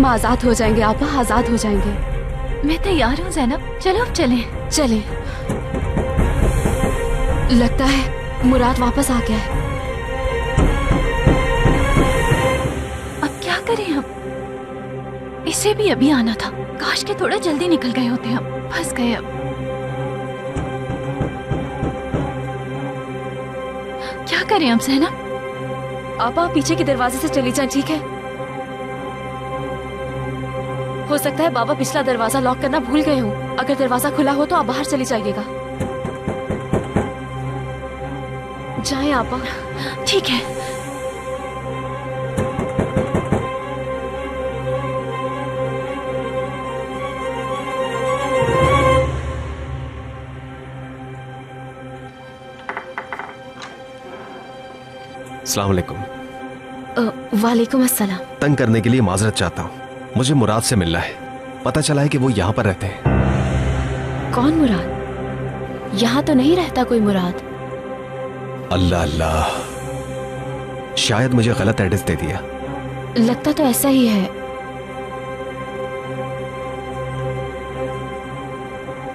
आजाद हो जाएंगे आपा, आजाद हो जाएंगे। मैं तैयार हूँ ज़ैनब, चलो अब चलें। चले। लगता है मुराद वापस आ गया है। अब क्या करें हम? इसे भी अभी आना था, काश के थोड़ा जल्दी निकल गए होते हम। फंस गए अब। क्या करें अब ज़ैनब? आपा पीछे के दरवाजे से चली जाएं, ठीक है? हो सकता है बाबा पिछला दरवाजा लॉक करना भूल गए हो। अगर दरवाजा खुला हो तो आप बाहर चली जाइएगा। जाएं आपा। ठीक है। अस्सलाम वालेकुम। वालेकुम अस्सलाम। तंग करने के लिए माजरत चाहता हूँ, मुझे मुराद से मिलना है। पता चला है कि वो यहाँ पर रहते हैं। कौन मुराद? यहाँ तो नहीं रहता कोई मुराद। अल्लाह अल्लाह, शायद मुझे गलत एड्रेस दे दिया। लगता तो ऐसा ही है।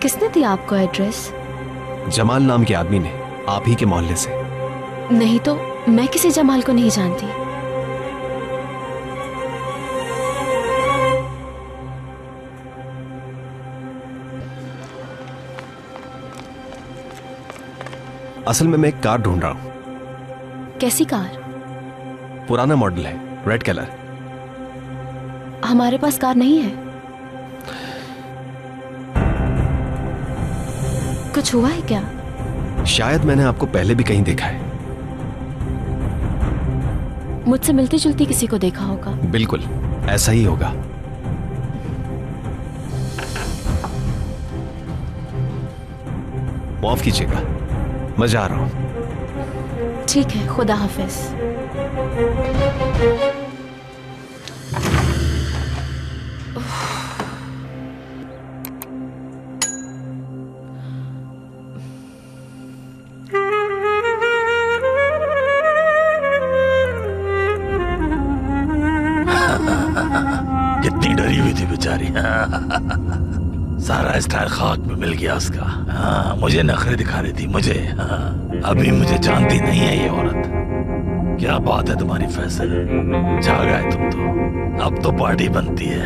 किसने दिया आपको एड्रेस? जमाल नाम के आदमी ने, आप ही के मोहल्ले से। नहीं तो मैं किसी जमाल को नहीं जानती। असल में मैं एक कार ढूंढ रहा हूं। कैसी कार? पुराना मॉडल है, रेड कलर। हमारे पास कार नहीं है। कुछ हुआ है क्या? शायद मैंने आपको पहले भी कहीं देखा है। मुझसे मिलती जुलती किसी को देखा होगा। बिल्कुल ऐसा ही होगा। माफ कीजिएगा, मैं जा रहा हूं। ठीक है, खुदा हाफिज। कितनी डरी हुई थी बेचारी। सारा स्टाइल खाक में मिल गया उसका। मुझे नखरे दिखा रही थी मुझे। अभी मुझे जानती नहीं है ये औरत। क्या बात है तुम्हारी फैसल, जा गए तुम तो। अब तो पार्टी बनती है।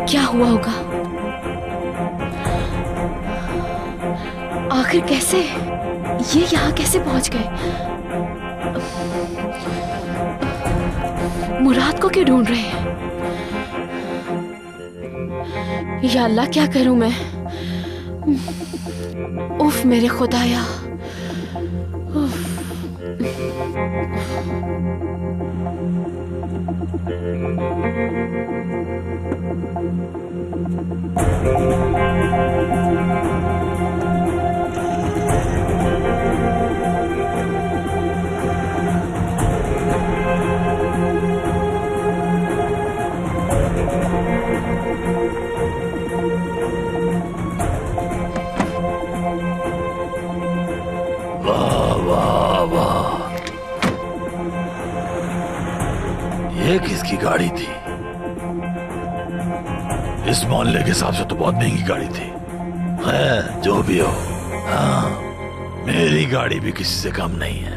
क्या हुआ होगा? आखिर कैसे ये यहाँ कैसे पहुंच गए? मुराद को क्यों ढूंढ रहे हैं? या अल्लाह, क्या करूं मैं? उफ मेरे खुदाया। उफ। वाह वाह वाह, ये किसकी गाड़ी थी? इस मोहल्ले के हिसाब से तो बहुत महंगी गाड़ी थी। है जो भी हो, हाँ मेरी गाड़ी भी किसी से कम नहीं है।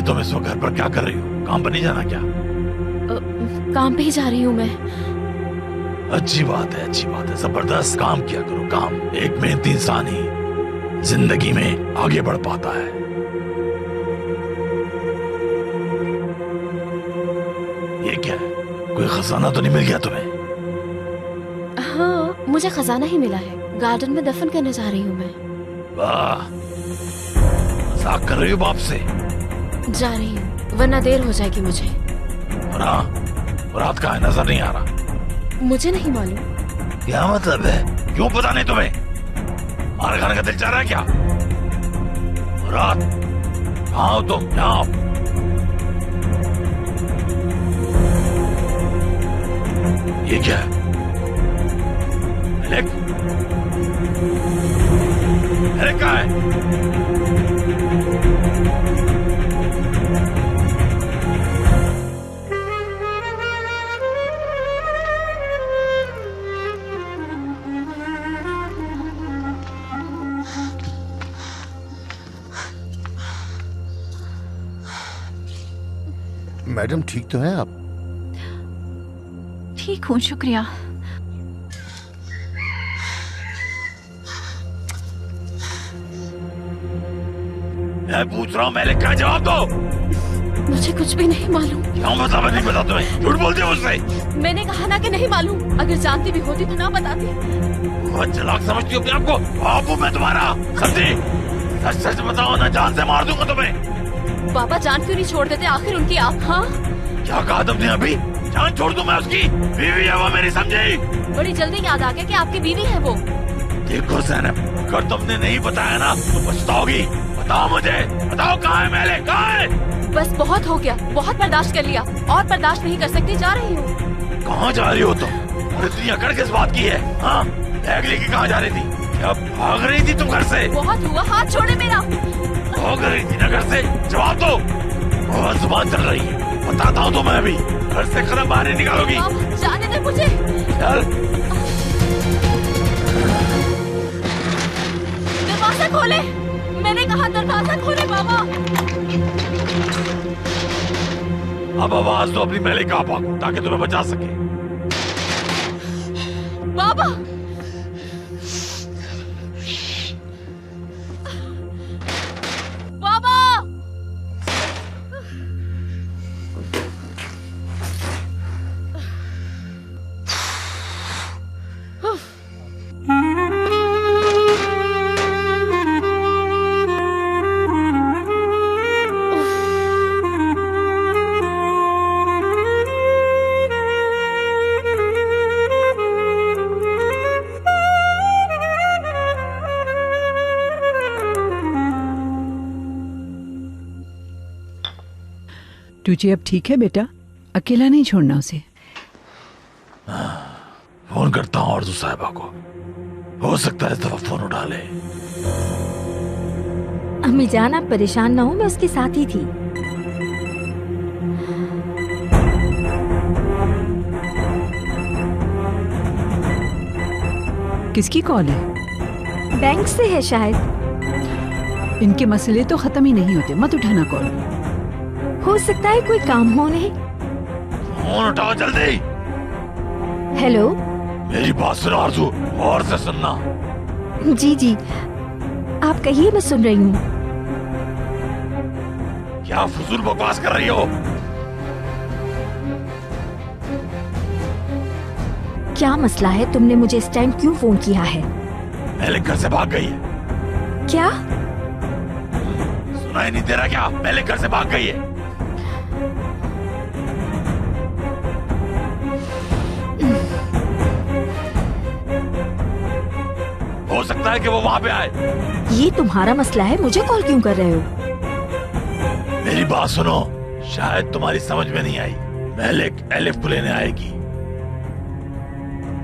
तुम इस वक्त घर पर क्या कर रही हो? काम पर नहीं जाना क्या? काम पे ही जा रही हूँ मैं। अच्छी बात है, अच्छी बात है। जबरदस्त काम किया करो, काम। एक मेहनती इंसान ही जिंदगी में आगे बढ़ पाता है। ये क्या है? कोई खजाना तो नहीं मिल गया तुम्हें? हाँ, मुझे खजाना ही मिला है। गार्डन में दफन करने जा रही हूँ मैं। वाह, मजाक कर रही हो बाप से? जा रही हूँ, वरना देर हो जाएगी मुझे। रात का है, नजर नहीं आ रहा। मुझे नहीं मालूम। क्या मतलब है? क्यों पता नहीं तुम्हें? मार खाने का दिल चाह रहा है क्या? रात कहाँ हो तुम? यहाँ आओ। ये क्या है? एलेक? एलेक कहाँ है? मैडम ठीक तो है आप? ठीक हूँ, शुक्रिया। मैं पूछ रहा हूँ, मैंने क्या जवाब दो? मुझे कुछ भी नहीं मालूम। क्यों मतलब नहीं पता तुम्हें? झूठ बोलती हो मुझसे। मैंने कहा ना कि नहीं मालूम। अगर जानती भी होती तो ना बताती। बहुत चालाक समझती हो अपने आप को। बाबू मैं तुम्हारा सच्ची सच सच बताओ ना, जान से मार दूंगा तुम्हें। पापा जान क्यों नहीं छोड़ देते आखिर उनकी आप? हाँ, क्या कहा तुमने अभी? जान छोड़ दूं मैं उसकी? बीवी है वो मेरी, समझी? बड़ी जल्दी याद आ गया कि आपकी बीवी है वो। देखो ज़ैनब, अगर तुमने नहीं बताया ना तो पछताओगी। बताओ मुझे, बताओ कहाँ है मैले, कहाँ है? बस बहुत हो गया, बहुत बर्दाश्त कर लिया, और बर्दाश्त नहीं कर सकती, जा रही हूँ। कहाँ जा रही हो तुम? और इतनी अकड़ किस बात की है? हाँ, बैग लेके कहाँ जा रही थी? क्या भाग रही थी तुम घर से? बहुत हुआ, हाथ छोड़े मेरा। भाग रही थी ना घर से? जवाब दो। बहुत जुबान चल रही है, बताता हूँ तुम्हें अभी। घर से कदम बाहर नहीं निकालोगी। जाने दे मुझे। चल। दरवाजा खोले, मैंने कहा दरवाजा खोले बाबा। अब आवाज दो अपनी मेले का आपा को, ताकि तुम्हें बचा सके। बाबा, बाबा, तुझे अब ठीक है बेटा? अकेला नहीं छोड़ना उसे। फोन करता हूँ आरज़ू साहिबा को, हो सकता है इस दफा फोन उठा ले। अम्मी जान आप परेशान ना हो, मैं उसके साथ ही थी। किसकी कॉल है? बैंक से है शायद। इनके मसले तो खत्म ही नहीं होते, मत उठाना कॉल। हो सकता है कोई काम हो नहीं। फोन उठाओ जल्दी। हेलो। मेरी बात सुनो आरज़ू, और से सुनना। जी जी, आप कहिए, मैं सुन रही हूँ। क्या फजूल बकवास कर रही हो? क्या मसला है? तुमने मुझे इस टाइम क्यों फोन किया है? मेले घर से भाग गई है। क्या? सुनाई नहीं दे रहा क्या? मेले घर से भाग गई है। हो सकता है कि वो वहां पे आए। ये तुम्हारा मसला है, मुझे कॉल क्यों कर रहे हो? मेरी बात सुनो, शायद तुम्हारी समझ में नहीं आई। मेलिक एलिफ को लेने आएगी,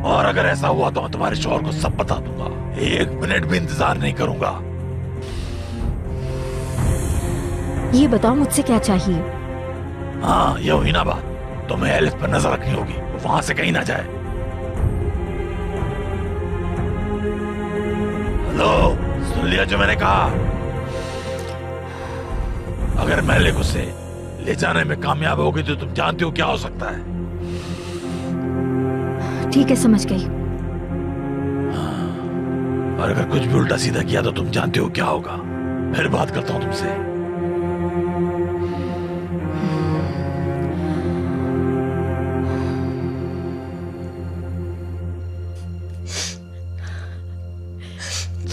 और अगर ऐसा हुआ तो मैं तुम्हारे शौहर को सब बता दूंगा। 1 मिनट भी इंतजार नहीं करूंगा। ये बताओ मुझसे क्या चाहिए? हाँ, ये हुई ना बात। तुम्हें एलिफ पर नजर रखनी होगी, वो वहां से कहीं ना जाए। हेलो, सुन लिया जो मैंने कहा? अगर मेलिक उसे ले जाने में कामयाब होगी तो तुम जानती हो क्या हो सकता है। ठीक है, समझ गई। और अगर कुछ भी उल्टा सीधा किया तो तुम जानते हो क्या होगा। फिर बात करता हूं तुमसे।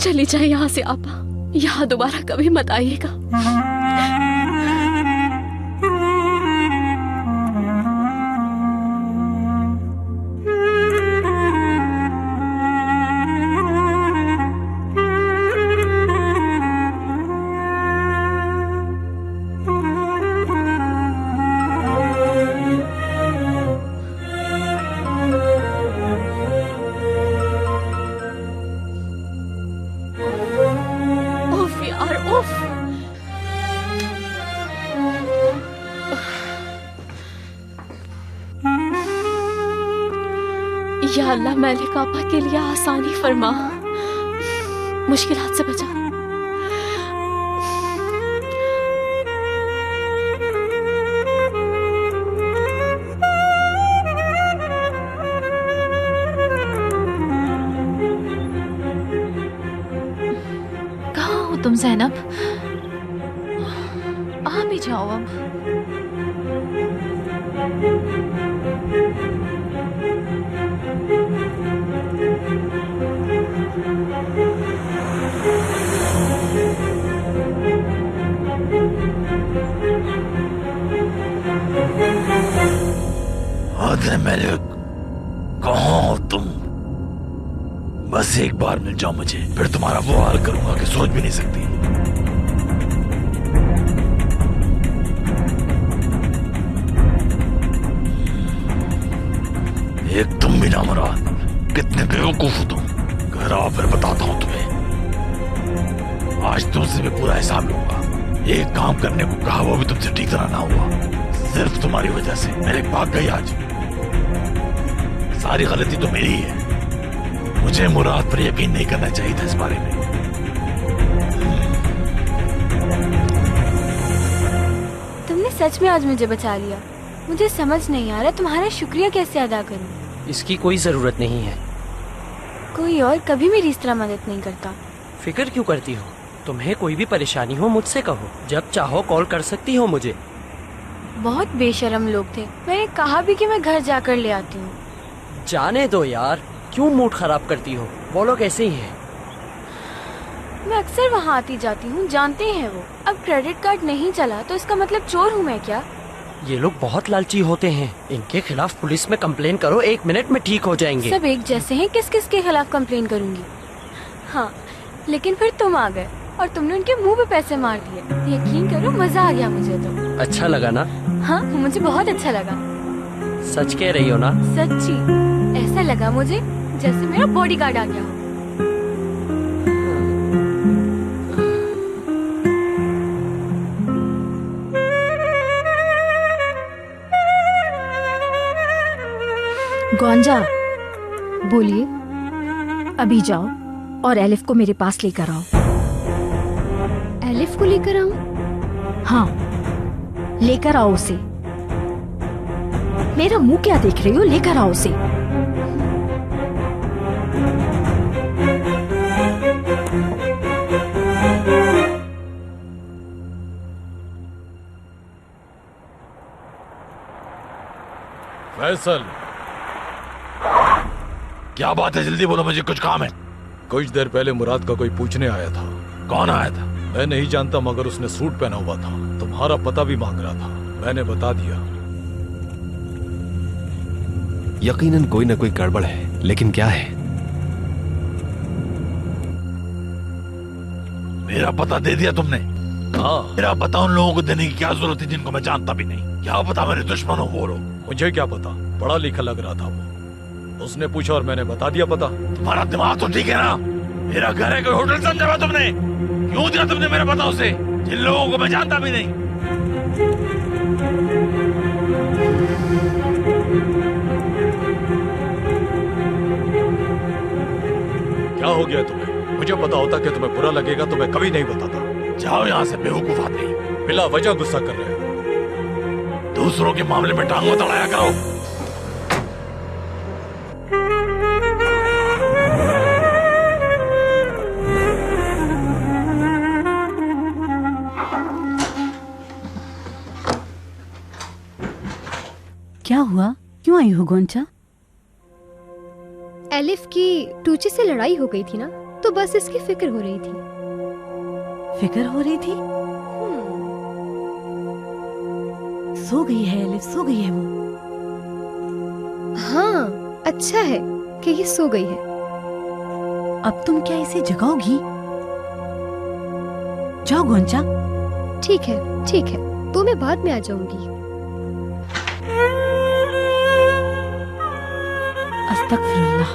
चली जाए यहाँ से आपा, यहाँ दोबारा कभी मत आइएगा। उफ यार उफ। या अल्लाह, मलिक आपा के लिए आसानी फरमा, मुश्किलात से बचा। कहाँ हो तुम ज़ैनब? आ भी जाओ अब। अरे मेरे, कहाँ हो तुम? बस एक बार मिल जाओ मुझे, फिर तुम्हारा वो हाल करूंगा कि सोच भी नहीं सकती। एक तुम भी ना मुराद, कितने बेवकूफ हो तुम। घर आओ फिर बताता हूं तुम्हें। आज तुमसे भी पूरा हिसाब लूंगा। एक काम करने को कहा, वो भी तुमसे ठीक तरह ना हुआ। सिर्फ तुम्हारी वजह से मेरे भाग गई आज। सारी गलती तो मेरी है। मुझे मुराद पर यकीन नहीं करना चाहिए था इस बारे में। तुमने सच में आज मुझे बचा लिया। मुझे समझ नहीं आ रहा तुम्हारा शुक्रिया कैसे अदा करूं। इसकी कोई जरूरत नहीं है। कोई और कभी मेरी इस तरह मदद नहीं करता। फिक्र क्यों करती हो? तुम्हें कोई भी परेशानी हो मुझसे कहो, जब चाहो कॉल कर सकती हो मुझे। बहुत बेशर्म लोग थे। मैंने कहा भी कि मैं घर जाकर ले आती हूँ। जाने दो यार, क्यों मूड खराब करती हो? वो लोग ऐसे ही हैं। मैं अक्सर वहाँ आती जाती हूँ, जानते हैं वो। अब क्रेडिट कार्ड नहीं चला तो इसका मतलब चोर हूँ मैं क्या? ये लोग बहुत लालची होते हैं। इनके खिलाफ पुलिस में कंप्लेन करो, 1 मिनट में ठीक हो जाएंगे। सब एक जैसे हैं, किस किस के खिलाफ कंप्लेन करूंगी? हाँ, लेकिन फिर तुम आ गए और तुमने उनके मुंह पे पैसे मार दिए। यकीन करो, मजा आ गया मुझे तो। अच्छा लगा ना? हाँ, मुझे बहुत अच्छा लगा। सच कह रही हो ना? सच्ची। ऐसा लगा मुझे जैसे मेरा बॉडीगार्ड आ गया हो। गौंजा, बोलिए। अभी जाओ और एलिफ को मेरे पास लेकर आओ। एलिफ को लेकर आऊं? हाँ, लेकर आओ उसे। मेरा मुंह क्या देख रही हो? लेकर आओ उसे। फैसल, क्या बात है? जल्दी बोलो, मुझे कुछ काम है। कुछ देर पहले मुराद का कोई पूछने आया था। कौन आया था? मैं नहीं जानता, मगर उसने सूट पहना हुआ था। तुम्हारा पता भी मांग रहा था। मैंने बता दिया। यकीनन कोई न कोई गड़बड़ है, लेकिन क्या है? मेरा पता दे दिया तुमने? हाँ। मेरा पता उन लोगों को देने की क्या जरूरत है जिनको मैं जानता भी नहीं? क्या पता मेरे दुश्मन हो वो लोग? मुझे क्या पता, पढ़ा लिखा लग रहा था वो। उसने पूछा और मैंने बता दिया पता। तुम्हारा दिमाग तो ठीक है ना? मेरा घर है कोई होटल समझा हुआ तुमने? क्यों दिया तुमने मेरा पता उसे, जिन लोगों को मैं जानता भी नहीं? क्या हो गया तुम्हें? मुझे पता होता कि तुम्हें बुरा लगेगा तो मैं कभी नहीं बताता। जाओ यहाँ से बेवकूफ आदमी। बिला वजह गुस्सा कर रहे हो। दूसरों के मामले में टांग मत अड़ाया करो। क्या हुआ? क्यों आई हो गोंचा? एलिफ की टूची से लड़ाई हो गई थी ना, तो बस इसकी फिक्र हो रही थी। फिक्र हो रही थी? सो गई है एलिफ, सो गई है वो। हाँ, अच्छा है कि ये सो गई है। अब तुम क्या इसे जगाओगी? जाओ गोंचा। ठीक है, ठीक है, तो मैं बाद में आ जाऊंगी। अस्तगफिरुल्लाह।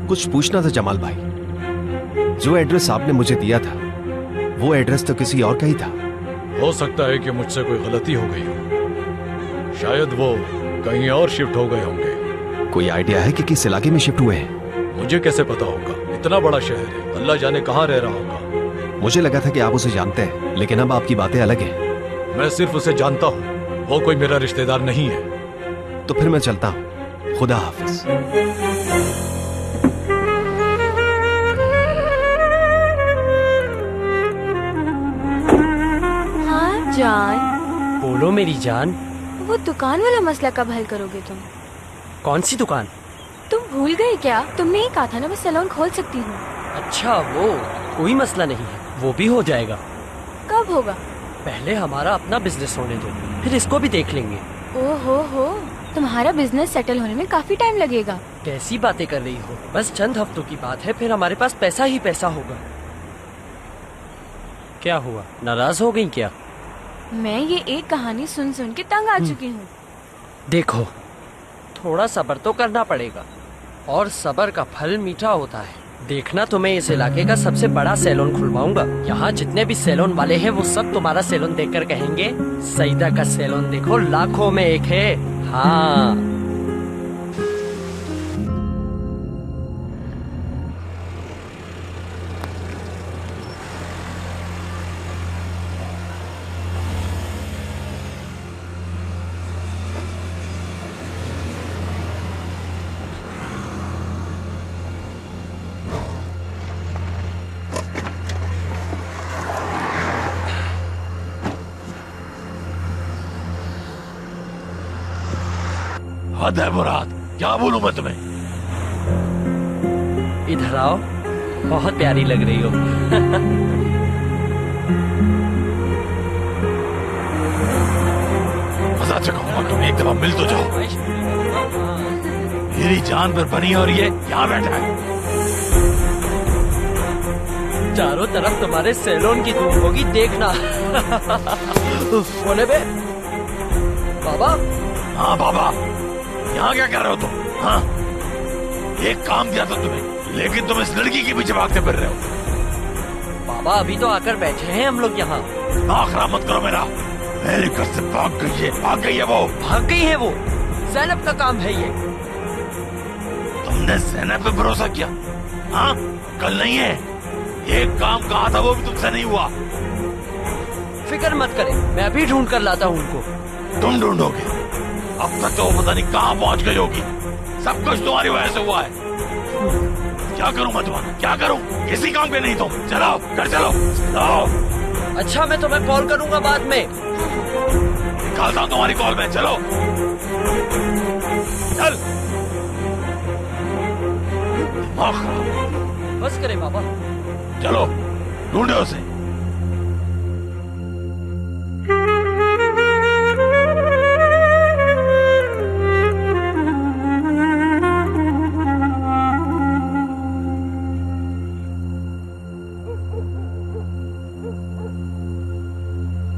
कुछ पूछना था जमाल भाई। जो एड्रेस आपने मुझे दिया था वो एड्रेस तो किसी और का ही था। हो सकता है कि मुझसे कोई गलती हो गई हो, शायद वो कहीं और शिफ्ट हो गए होंगे। कोई आइडिया है कि किस इलाके में शिफ्ट हुए हैं? मुझे कैसे पता होगा? इतना बड़ा शहर है, अल्लाह जाने कहाँ रह रहा होगा। मुझे लगा था कि आप उसे जानते हैं, लेकिन अब आपकी बातें अलग हैं। मैं सिर्फ उसे जानता हूँ, वो कोई मेरा रिश्तेदार नहीं है। तो फिर मैं चलता हूँ। खुदा हाफिज। हाँ जान। बोलो मेरी जान। वो दुकान वाला मसला कब हल करोगे तुम? कौन सी दुकान? तुम भूल गए क्या? तुमने ही कहा था ना मैं सैलून खोल सकती हूँ। अच्छा वो, कोई मसला नहीं है, वो भी हो जाएगा। कब होगा? पहले हमारा अपना बिजनेस होने दो, फिर इसको भी देख लेंगे। हो, तुम्हारा बिजनेस सेटल होने में काफी टाइम लगेगा। कैसी बातें कर रही हो? बस चंद हफ्तों की बात है, फिर हमारे पास पैसा ही पैसा होगा। क्या हुआ, नाराज हो गई क्या? मैं ये एक कहानी सुन सुन के तंग आ चुकी हूँ। देखो, थोड़ा सब्र तो करना पड़ेगा, और सब्र का फल मीठा होता है। देखना, तुम्हें इस इलाके का सबसे बड़ा सैलून खुलवाऊंगा। यहाँ जितने भी सैलून वाले हैं वो सब तुम्हारा सैलून देखकर कहेंगे सईदा का सैलून देखो, लाखों में एक है। हाँ हद है मुराद, क्या बोलूं मैं तुम्हें? इधर आओ, बहुत प्यारी लग रही हो। मजा चखाऊंगा, तुम एक दफा मिल तो जाओ। मेरी जान पर बनी और ये यहाँ बैठा है। चारों तरफ तुम्हारे सैलून की धूम होगी, देखना। बोले बे बाबा। हाँ बाबा, यहाँ क्या कर रहे हो तुम? हाँ, एक काम दिया था तुम्हें, लेकिन तुम इस लड़की के पीछे भागते फिर रहे हो। बाबा अभी तो आकर बैठे हैं हम लोग यहाँ। आखरा मत करो मेरा, मेरे घर से भाग गई है, भाग गई है वो। भाग गई है वो? ज़ैनब का काम है ये। तुमने ज़ैनब पे भरोसा किया? हाँ, कल नहीं है, एक काम कहा था वो भी तुमसे नहीं हुआ। फिक्र मत करें, मैं अभी ढूंढ कर लाता हूँ उनको। तुम ढूंढोगे? अब तक तो पता नहीं कहाँ पहुँच गई होगी। सब कुछ तुम्हारी वजह से हुआ है। क्या करूँ मैं तुम्हारा, क्या करूँ? किसी काम के नहीं तुम। चलो घर चलो, चलो। अच्छा मैं तुम्हें कॉल करूंगा बाद में। निकालता हूँ तुम्हारी कॉल में, चलो चल। दिमाग खराब। बस करे बाबा। चलो ढूंढो उसे।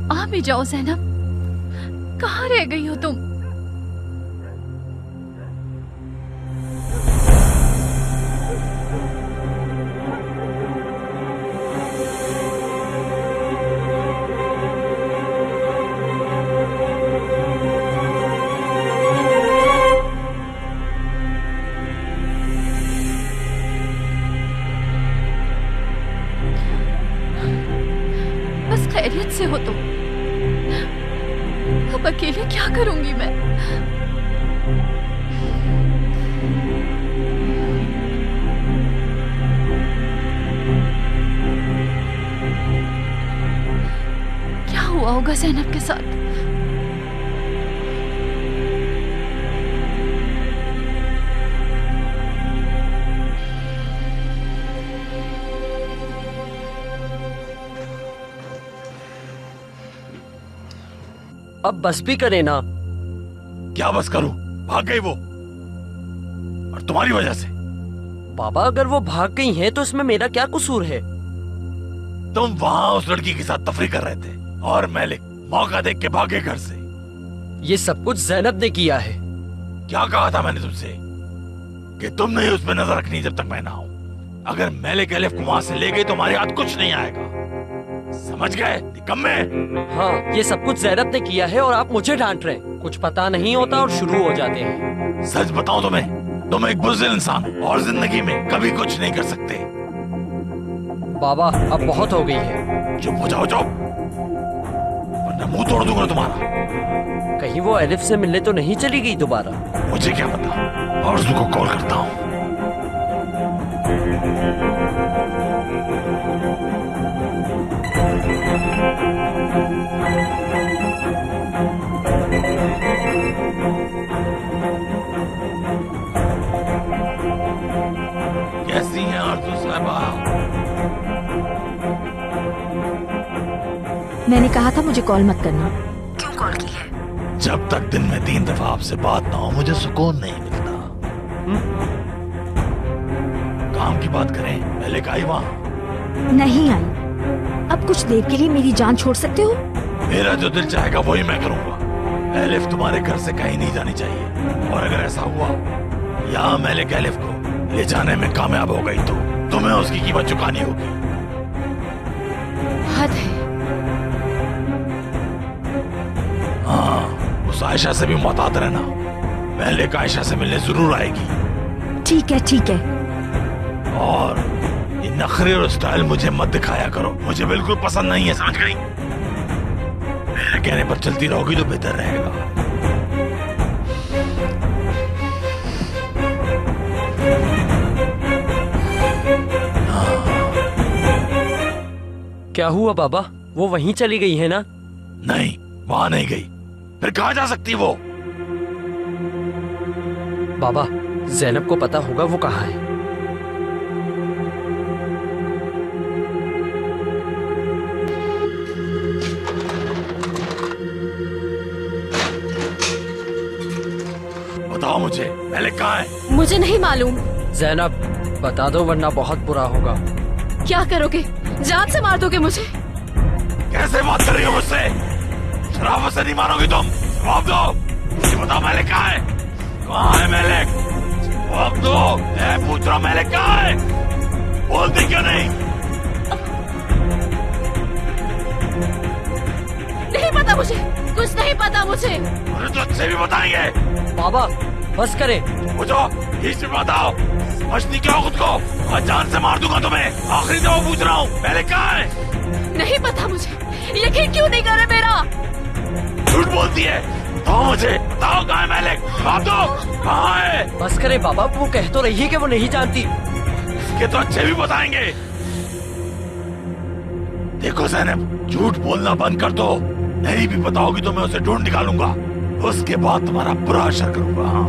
आ भी जाओ ज़ैनब, कहाँ रह गई हो तुम? बस खैरियत से हो तुम? अकेले क्या करूंगी मैं? क्या हुआ होगा ज़ैनब के साथ? अब बस भी करे ना। क्या बस करूं? भाग गई वो, और तुम्हारी वजह से। बाबा अगर वो भाग गई हैं तो इसमें मेरा क्या कसूर है? तुम वहां उस लड़की के साथ तफरी कर रहे थे और मैलिक मौका देख के भागे घर से। ये सब कुछ ज़ैनब ने किया है। क्या कहा था मैंने तुमसे कि तुम नहीं उस पर नजर रखनी जब तक मैं ना आऊं। अगर मैलिक एलिफ को वहां से ले गई तो हमारे हाथ कुछ नहीं आएगा, समझ गए निकम्मे? हाँ, ये सब कुछ ज़ैनब ने किया है और आप मुझे डांट रहे हैं। कुछ पता नहीं होता और शुरू हो जाते हैं। सच बताऊं तुम्हें, तुम एक बुज़दिल इंसान हो और जिंदगी में कभी कुछ नहीं कर सकते। बाबा अब बहुत हो गई है। चुप हो जाओ, चुप, वरना मुंह तोड़ दूंगा तुम्हारा। कहीं वो एलिफ से मिलने तो नहीं चली गई दोबारा? मुझे क्या पता, और उसको कॉल करता हूँ। कैसी हैं आरज़ू साहिबा? मैंने कहा था मुझे कॉल मत करना। क्यों कॉल की है? जब तक दिन में 3 दफा आपसे बात ना हो मुझे सुकून नहीं मिलता। काम की बात करें, पहले का आई वहाँ नहीं आई। अब कुछ देर के लिए मेरी जान छोड़ सकते हो? मेरा जो दिल चाहेगा वही मैं करूंगा। एलिफ तुम्हारे घर से कहीं नहीं जानी चाहिए, और अगर ऐसा हुआ या मैलिक एलिफ को ले जाने में कामयाब हो गई तो तुम्हें उसकी कीमत चुकानी होगी। हद है। हाँ, उस आयशा से भी मुहतात रहना। मैलिक आयशा से मिलने जरूर आएगी। ठीक है, ठीक है। और ये नखरे और स्टाइल मुझे मत दिखाया करो, मुझे बिल्कुल पसंद नहीं है, समझ गई? मेरे कहने पर चलती रहोगी तो बेहतर रहेगा। क्या हुआ बाबा? वो वहीं चली गई है ना? नहीं, वहां नहीं गई। फिर कहाँ जा सकती वो? बाबा ज़ैनब को पता होगा वो कहाँ है। बताओ मुझे, मैलिक कहाँ है? मुझे नहीं मालूम। ज़ैनब बता दो वरना बहुत बुरा होगा। क्या करोगे? जान से मार दोगे मुझे? कैसे बात कर रही हो मुझसे? शराफत से नहीं मारोगी तुम? जवाब दो, मुझे बताओ मैलिक कहाँ है? कहाँ है मैलिक? जवाब दो, मैं पूछ रहा हूँ मैलिक कहाँ है? बोलती क्यों नहीं? नहीं पता मुझे, कुछ नहीं पता मुझे। मुझे तो अच्छे भी बताएंगे। बाबा बस करे। पूछो, इसमें बताओ, समझती क्या हो खुद को? और जान से मार दूंगा तुम्हें। आखिरी दफा पूछ रहा हूँ, मैलिक कहाँ है? नहीं पता मुझे। यकीन क्यों नहीं कर रहे मेरा? झूठ बोलती है। बताओ मुझे, बताओ कहाँ है मैलिक? जवाब दो, कहाँ है? बस करे बाबा, वो कह तो रही है कि वो नहीं जानती। इसके तो अच्छे भी बताएंगे। देखो ज़ैनब, झूठ बोलना बंद कर दो, नहीं भी बताओगी तो मैं उसे ढूंढ निकालूंगा। उसके बाद तुम्हारा बुरा असर करूंगा। हाँ,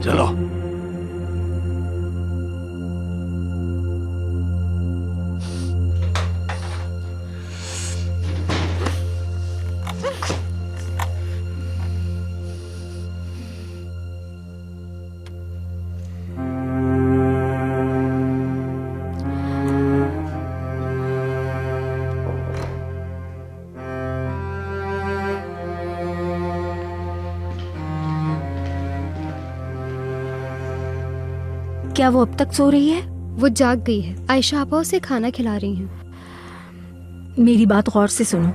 चलो। क्या वो अब तक सो रही है? वो जाग गई है। आयशा आपा उसे खाना खिला रही हैं। मेरी बात गौर से सुनो।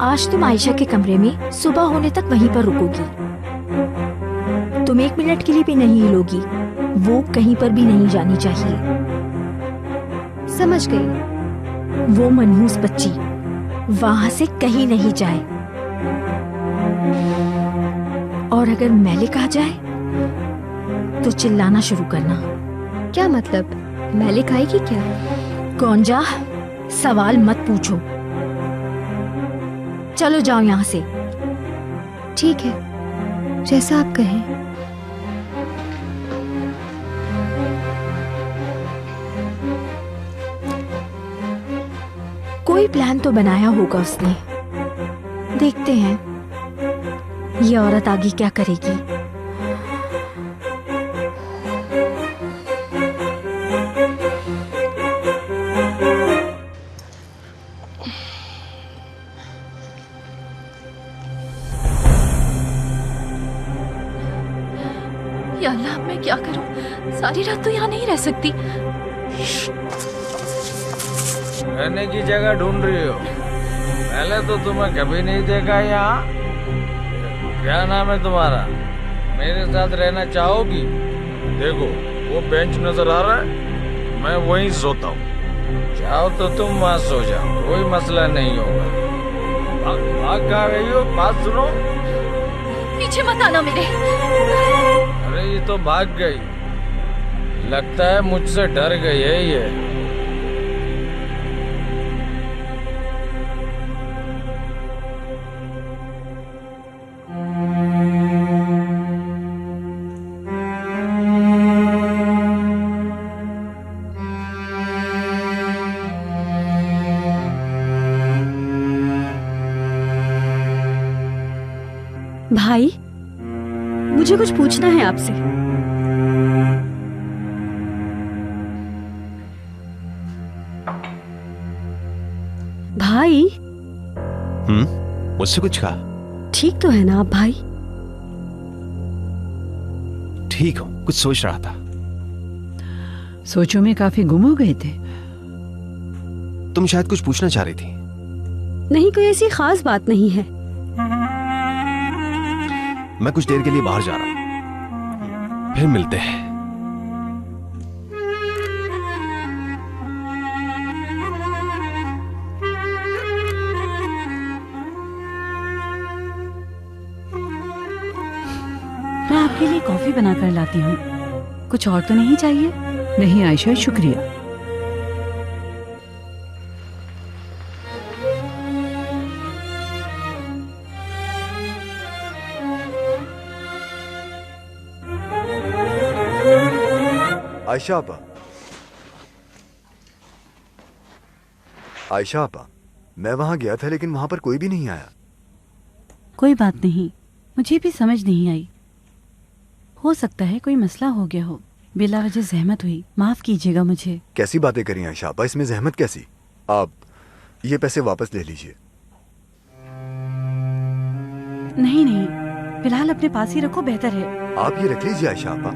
आज तुम आयशा के कमरे में सुबह होने तक वहीं पर रुकोगी। तुम 1 मिनट के लिए भी नहीं हिलोगी। वो कहीं पर भी नहीं जानी चाहिए। समझ गई। वो मनहूस बच्ची वहां से कहीं नहीं जाए, और अगर मैलिक आ जाए तो चिल्लाना शुरू करना। क्या मतलब? मैलिक आएगी क्या? गोंजा, सवाल मत पूछो। चलो जाओ यहाँ से। ठीक है, जैसा आप कहें। कोई प्लान तो बनाया होगा उसने। देखते हैं ये औरत आगे क्या करेगी। या अल्लाह, अब मैं क्या करूं? सारी रात तो यहाँ नहीं रह सकती। रहने की जगह ढूंढ रही हो? पहले तो तुम्हें कभी नहीं देखा यहाँ। क्या नाम है तुम्हारा? मेरे साथ रहना चाहोगी? देखो वो बेंच नजर आ रहा है, मैं वहीं सोता हूँ। चाहो तो तुम वहाँ सो जाओ, कोई मसला नहीं होगा। भाग कहाँ गई हो? बात सुनो। पीछे मत आना मेरे। अरे ये तो भाग गई, लगता है मुझसे डर गई है ये। भाई, मुझे कुछ पूछना है आपसे। भाई। मुझसे कुछ कहा? ठीक तो है ना आप भाई? ठीक हूं, कुछ सोच रहा था। सोचों में काफी गुम हो गए थे। तुम शायद कुछ पूछना चाह रही थी। नहीं, कोई ऐसी खास बात नहीं है। मैं कुछ देर के लिए बाहर जा रहा हूं, फिर मिलते हैं। मैं आपके लिए कॉफी बनाकर लाती हूँ। कुछ और तो नहीं चाहिए? नहीं आयशा, शुक्रिया। आयशा आपा, आयशा आपा, मैं वहां गया था लेकिन वहां पर कोई भी नहीं आया। कोई बात नहीं, मुझे भी समझ नहीं आई। हो सकता है कोई मसला हो गया हो, बिला वजह जहमत हुई, माफ कीजिएगा मुझे। कैसी बातें करी आयशा आपा, इसमें जहमत कैसी? आप ये पैसे वापस ले लीजिए। नहीं नहीं, फिलहाल अपने पास ही रखो, बेहतर है। आप ये रख लीजिए आयशा आपा,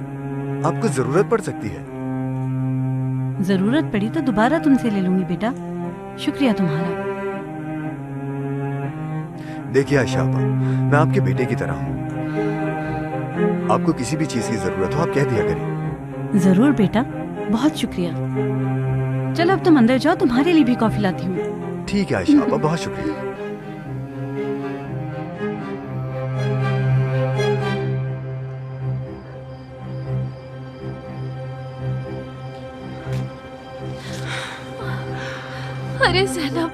आपको जरूरत पड़ सकती है। जरूरत पड़ी तो दोबारा तुमसे ले लूंगी बेटा। शुक्रिया तुम्हारा। देखिए आयशा आपा, मैं आपके बेटे की तरह हूँ। आपको किसी भी चीज की जरूरत हो आप कह दिया करें। जरूर बेटा, बहुत शुक्रिया। चलो अब तुम अंदर जाओ, तुम्हारे लिए भी कॉफी लाती हूँ। ठीक है आयशा आपा, बहुत शुक्रिया। अरे ज़ैनब,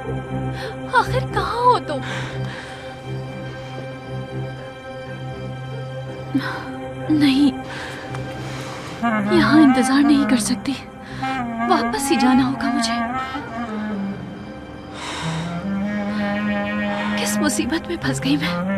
आखिर कहाँ हो तुम? नहीं, यहाँ इंतजार नहीं कर सकती, वापस ही जाना होगा मुझे। किस मुसीबत में फंस गई मैं।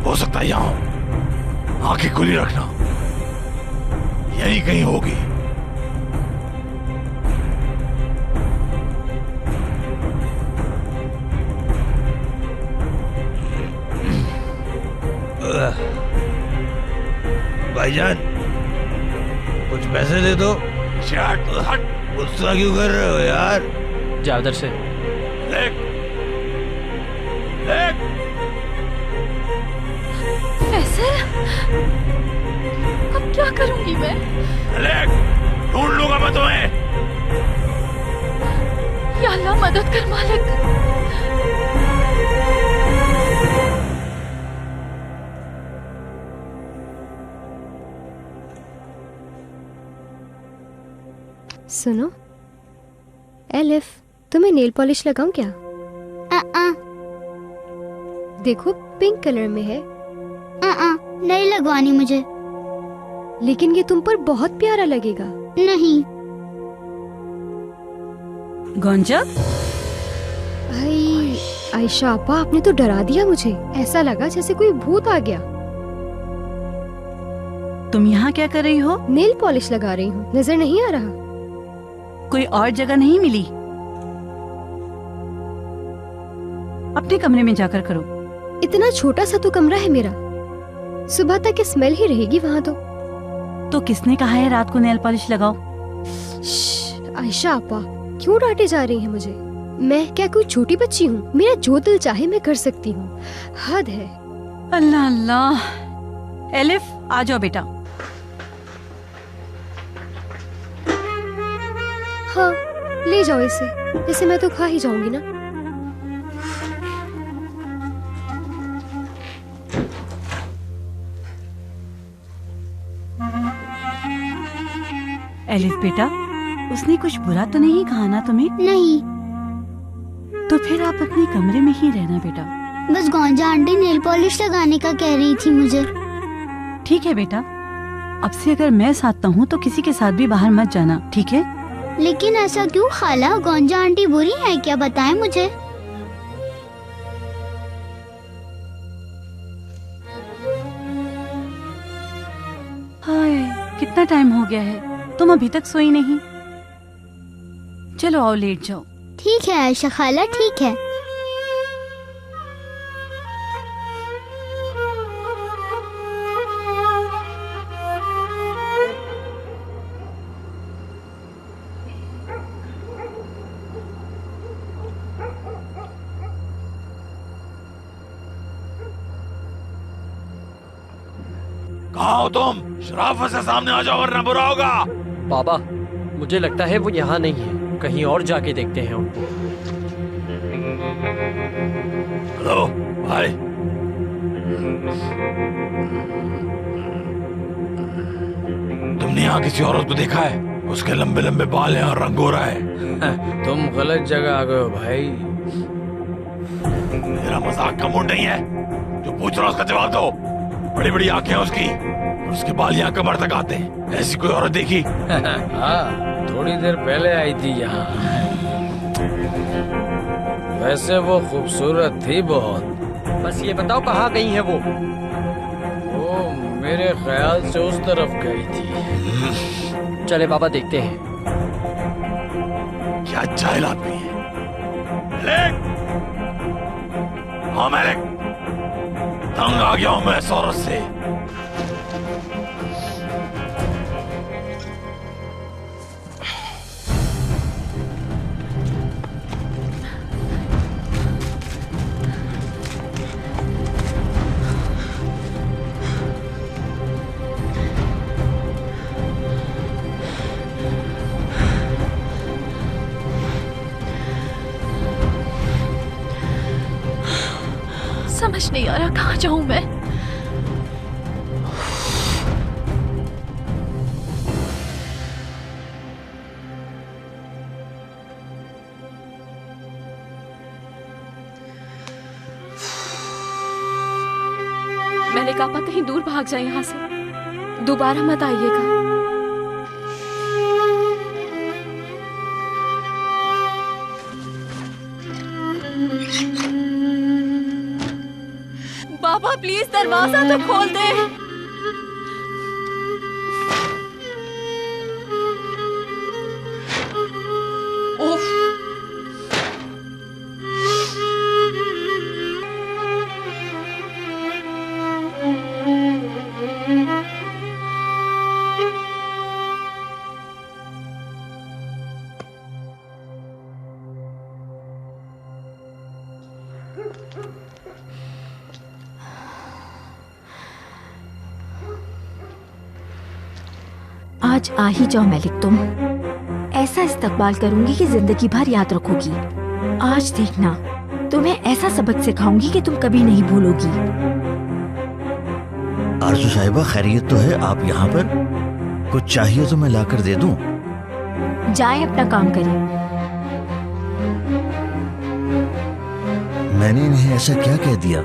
हो सकता है यहाँ आंखें खुली रखना, यही कहीं होगी। भाईजान, कुछ पैसे दे दो। गुस्सा क्यों कर रहे हो यार? जा उधर से। देख, क्या करूंगी मैं? ढूंढ लूंगा मैं तुम्हें। या अल्लाह मदद कर मालिक। सुनो एलिफ, तुम्हें नेल पॉलिश लगाऊं क्या? देखो पिंक कलर में है। नहीं लगवानी मुझे। लेकिन ये तुम पर बहुत प्यारा लगेगा। नहीं। गोंजा, भाई आयशा आपा, आपने तो डरा दिया मुझे। ऐसा लगा जैसे कोई भूत आ गया। तुम यहाँ क्या कर रही हो? नेल पॉलिश लगा रही हूँ। नजर नहीं आ रहा? कोई और जगह नहीं मिली? अपने कमरे में जाकर करो। इतना छोटा सा तो कमरा है मेरा, सुबह तक स्मेल ही रहेगी वहाँ तो किसने कहा है रात को नेल पॉलिश लगाओ? आयशा आपा, क्यों डांटे जा रही हैं मुझे? मैं क्या कोई छोटी बच्ची हूँ? मेरा जो दिल चाहे मैं कर सकती हूँ। हद है। अल्लाह अल्लाह। एलिफ, आ जाओ बेटा। हाँ, ले जाओ इसे। इसे मैं तो खा ही जाऊंगी ना। एलिफ बेटा, उसने कुछ बुरा तो नहीं कहा ना तुम्हें? नहीं। तो फिर आप अपने कमरे में ही रहना बेटा। बस गोंजा आंटी नेल पॉलिश लगाने का कह रही थी मुझे। ठीक है बेटा, अब से अगर मैं साथ हूँ तो किसी के साथ भी बाहर मत जाना, ठीक है? लेकिन ऐसा क्यों खाला? गोंजा आंटी बुरी है क्या? बताएं मुझे। हाय, कितना टाइम हो गया है, तुम अभी तक सोई नहीं। चलो आओ, लेट जाओ। ठीक है आयशा खाला, ठीक है। कहाँ हो तुम? शराफत से सामने आ जाओ वरना बुरा होगा। बाबा, मुझे लगता है वो यहाँ नहीं है। कहीं और जाके देखते हैं उनको। हेलो भाई। तुमने यहाँ किसी औरत को देखा है? उसके लंबे लंबे बाल हैं और रंग हो रहा है। तुम गलत जगह आ गए हो भाई। मेरा मजाक का मूड नहीं है। जो पूछ रहा उसका जवाब दो। बड़ी बड़ी आंखें हैं उसकी, उसके बाल यहाँ कमर तक आते हैं। ऐसी कोई औरत देखी? हाँ, थोड़ी देर पहले आई थी यहाँ। वैसे वो खूबसूरत थी बहुत। बस ये बताओ कहाँ गई है वो? मेरे ख्याल से उस तरफ गई थी। चले बाबा, देखते हैं। क्या जाहिल आदमी है। मेलिक! हाँ मेलिक, तंग आ गया हूं मैं इस औरत से। समझ नहीं आ रहा कहाँ जाऊं मैं। मैंने कहा कहीं दूर भाग जाए यहाँ से, दोबारा मत आइएगा। बाबा प्लीज दरवाजा तो खोल दे। उफ। आज आ ही जाओ मलिक तुम। ऐसा इस्तकबाल करूंगी कि जिंदगी भर याद रखोगी। आज देखना, तुम्हें ऐसा सबक सिखाऊंगी कि तुम कभी नहीं भूलोगी। आरजू साहिबा, खैरियत तो है? आप यहाँ पर? कुछ चाहिए तो मैं लाकर दे दूं? जाएं, अपना काम करें। मैंने इन्हें ऐसा क्या कह दिया?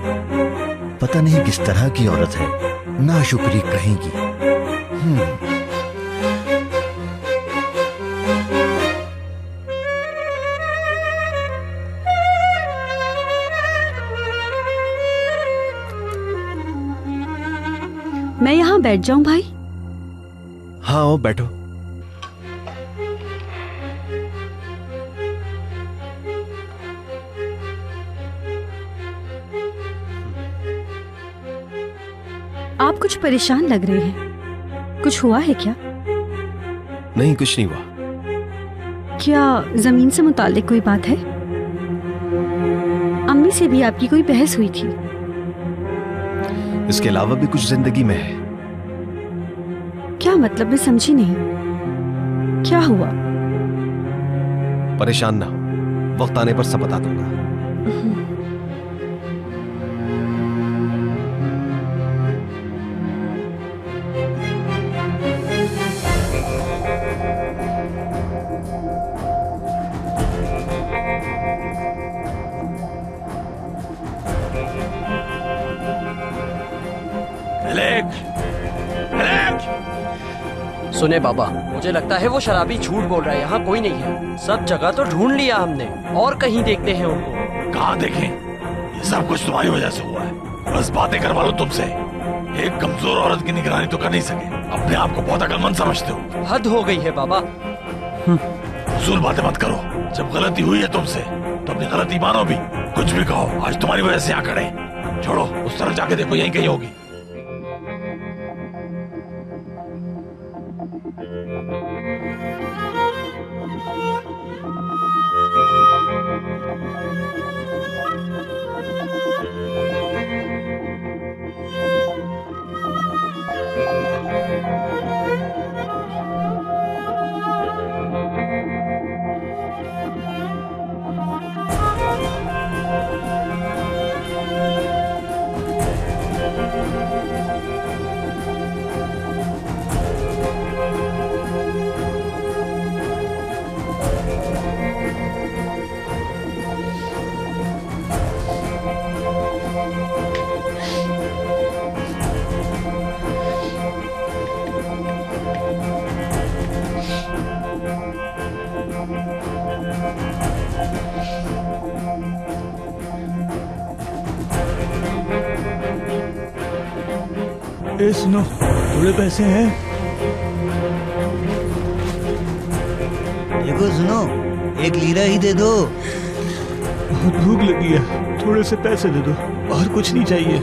पता नहीं किस तरह की औरत है, नाशुक्री कहेंगी। मैं यहाँ बैठ जाऊं भाई? हाँ आओ बैठो। आप कुछ परेशान लग रहे हैं, कुछ हुआ है क्या? नहीं, कुछ नहीं हुआ। क्या जमीन से मुताल्लिक कोई बात है? अम्मी से भी आपकी कोई बहस हुई थी? इसके अलावा भी कुछ जिंदगी में है। क्या मतलब, मैं समझी नहीं। क्या हुआ? परेशान ना हो, वक्त आने पर सब बता दूंगा। सुने बाबा, मुझे लगता है वो शराबी झूठ बोल रहा है। यहाँ कोई नहीं है। सब जगह तो ढूंढ लिया हमने, और कहीं देखते हैं उनको। कहाँ देखें? ये सब कुछ तुम्हारी वजह से हुआ है। बस बातें करवा लो तुमसे। एक कमजोर औरत की निगरानी तो कर नहीं सके, अपने आप को बहुत अक्लमंद समझते हो। हद हो गई है बाबा। फजूल बातें मत करो। जब गलती हुई है तुमसे तो अपनी गलती मानो भी। कुछ भी कहो, आज तुम्हारी वजह से यहाँ खड़े। छोड़ो, उस तरफ जाके देखो, यहीं कहीं होगी। सुनो, थोड़े पैसे हैं? देखो सुनो, 1 लीरा ही दे दो। बहुत भूख लगी है, थोड़े से पैसे दे दो, और कुछ नहीं चाहिए।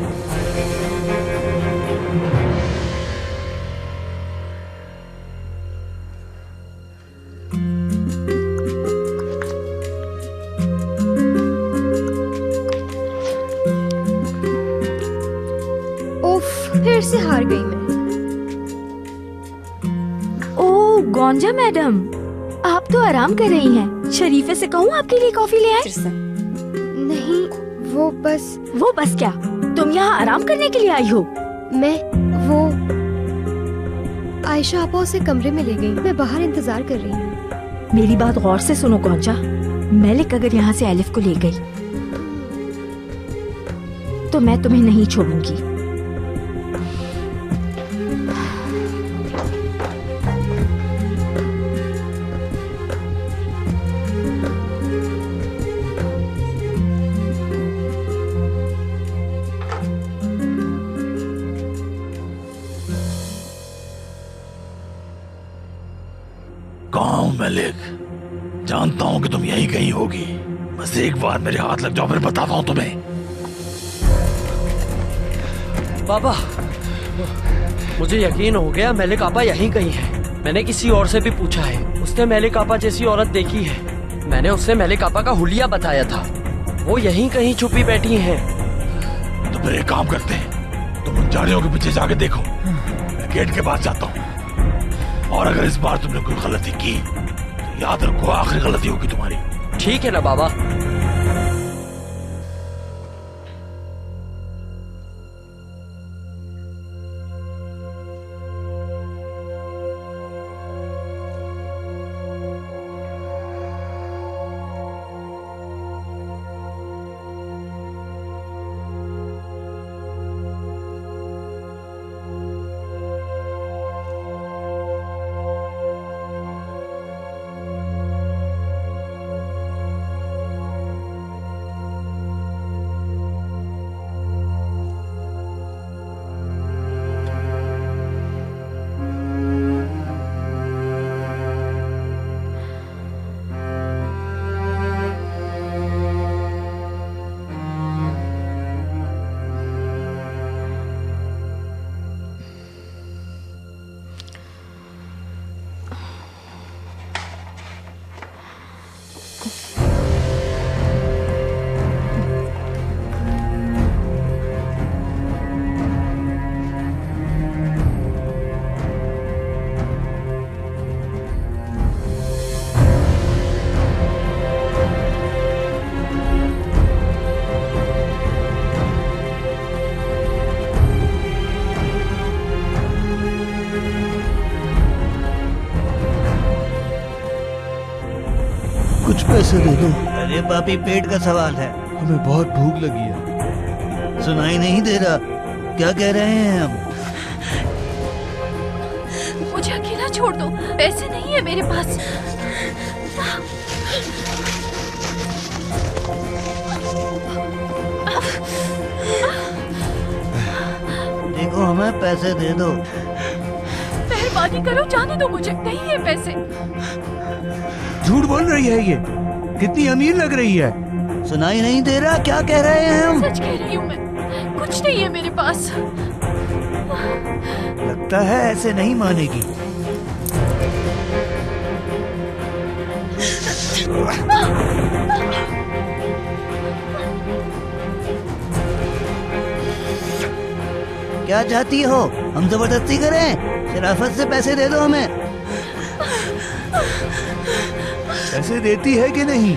फिर से हार गई मैं। ओह गोंजा मैडम, आप तो आराम कर रही हैं। शरीफे से कहूँ आपके लिए कॉफी ले आए? नहीं, वो बस क्या? तुम यहाँ आराम करने के लिए आई हो? वो आयशा आपा उसे कमरे में ले गई। मैं बाहर इंतजार कर रही हूँ। मेरी बात गौर से सुनो गोंजा। मलिक अगर यहाँ से एलिफ को ले गई तो मैं तुम्हें नहीं छोड़ूंगी। मलिक, जानता हूं कि तुम यहीं कहीं होगी। बस एक बार मेरे हाथ लग जाओ, फिर बताता हूं तुम्हें। बाबा, मुझे यकीन हो गया मलिक आपा यहीं कहीं है। मैंने किसी और से भी पूछा है, उसने मलिक आपा जैसी औरत देखी है। मैंने उससे मलिक आपा का हुलिया बताया था, वो यहीं कहीं छुपी बैठी हैं। तो फिर एक काम करते हैं, तुम उन झाड़ियों के पीछे जाके देखो, मैं गेट के पास जाता हूँ। और अगर इस बार तुमने कोई गलती की तो याद रखो आखिरी गलती होगी तुम्हारी। ठीक है ना बाबा? कुछ पैसे दे दो। अरे पापी, पेट का सवाल है। हमें बहुत भूख लगी है। सुनाई नहीं दे रहा, क्या कह रहे हैं हम? मुझे अकेला छोड़ दो, पैसे नहीं है मेरे पास। देखो, हमें पैसे दे दो। मेहरबानी करो, जाने दो मुझे, नहीं है पैसे। झूठ बोल रही है ये, कितनी अमीर लग रही है। सुनाई नहीं दे रहा, क्या कह रहे हैं हम? सच कह रही हूँ मैं, कुछ नहीं है मेरे पास। लगता है ऐसे नहीं मानेगी। क्या चाहती हो, हम जबरदस्ती करें? शराफत से पैसे दे दो हमें। पैसे देती है कि नहीं?